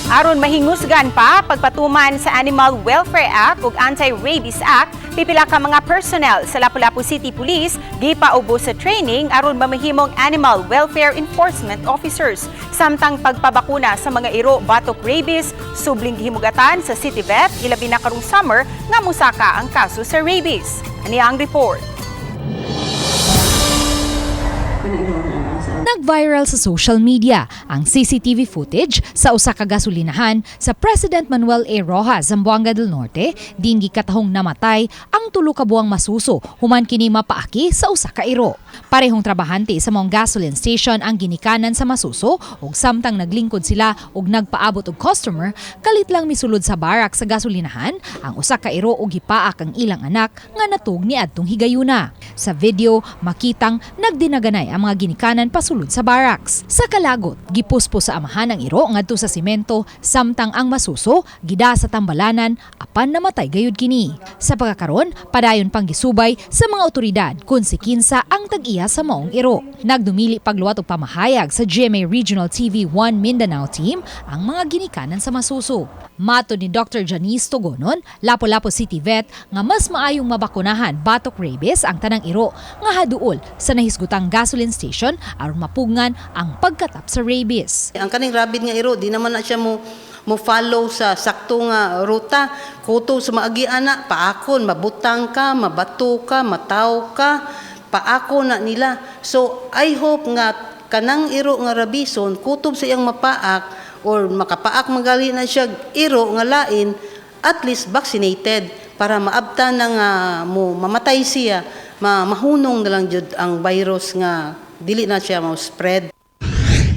Aron mahingusgan pa pagpatuman sa Animal Welfare Act ug Anti-Rabies Act, pipila ka mga personnel sa Lapu-Lapu City Police gipaubo sa training aron mamahimong Animal Welfare Enforcement Officers. Samtang pagpabakuna sa mga iro batok rabies, subling gihimugatan sa City Vet ilabi na karong summer nga musaka ang kaso sa rabies. Ani ang report. Nag-viral sa social media ang CCTV footage sa usa ka gasolinahan sa President Manuel A. Roxas, Zamboanga del Norte, din gikatahong namatay ang tulo ka buwang masuso human kini mapaaki sa usa ka iro. Parehong trabahante sa mong gasoline station ang ginikanan sa masuso ug samtang naglingkod sila ug nagpaabot og customer, kalit lang misulod sa barak sa gasolinahan ang usa ka iro ug gipaak ang ilang anak nga natug niadtong higayuna. Sa video, makitang nagdinaganay ang mga ginikanan pasulod sa barracks. Sa kalagot, gipuspo sa amahan ang iro ngadto sa simento samtang ang masuso gida sa tambalanan apan namatay gayud kini. Sa pagkakaron, padayon pang gisubay sa mga otoridad kung si kinsa ang tag-iya sa maong iro. Nagdumili pagluwat og pamahayag sa GMA Regional TV1 Mindanao team ang mga ginikanan sa masuso. Mato ni Dr. Janice Togonon, Lapu-Lapu City Vet, nga mas maayong mabakunahan batok rabies ang tanang iro nga haduol sa nahisgutang gasoline station aron mapugngan ang pagkatap sa rabies. Ang kaning rabid nga iro, di naman na siya mo follow sa sakto nga ruta. Kuto sa maagi ana, paakon, mabutang ka, mabato ka, mataw ka, paakon na nila. So I hope nga kanang iro nga rabison, kutob sa iyang mapaak, or makapaak magali na siya iro nga lain, at least vaccinated para maabtan na nga mo mamatay siya, mahunong na lang jud ang virus nga dili na siya mo-spread.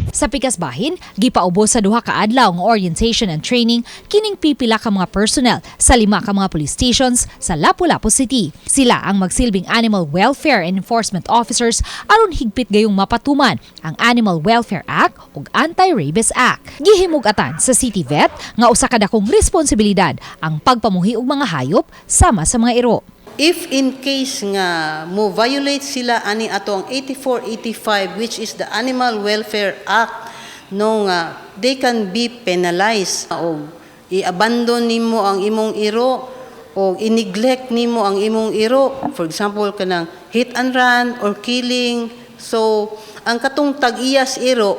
Sa pikas bahin, gipaubo sa duha ka adlaw nga orientation and training kining pipila ka mga personnel sa 5 ka mga police stations sa Lapu-Lapu City. Sila ang magsilbing Animal Welfare and Enforcement Officers aron higpit gayong mapatuman ang Animal Welfare Act ug Anti-Rabies Act. Gihimug-atan sa City Vet nga usa ka dakong responsibilidad ang pagpamuhi og mga hayop sama sa mga iro. If in case nga mo violate sila ani ato ang 8485, which is the Animal Welfare Act, no nga they can be penalized o i-abandon nimo ang imong iro o i-neglect nimo ang imong iro, for example kanang hit and run or killing. So ang katong tag-iyas iro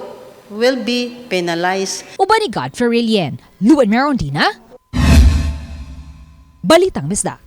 will be penalized. Uban ni Godfrey Rilien, Luan Merondina, Balitang Misda.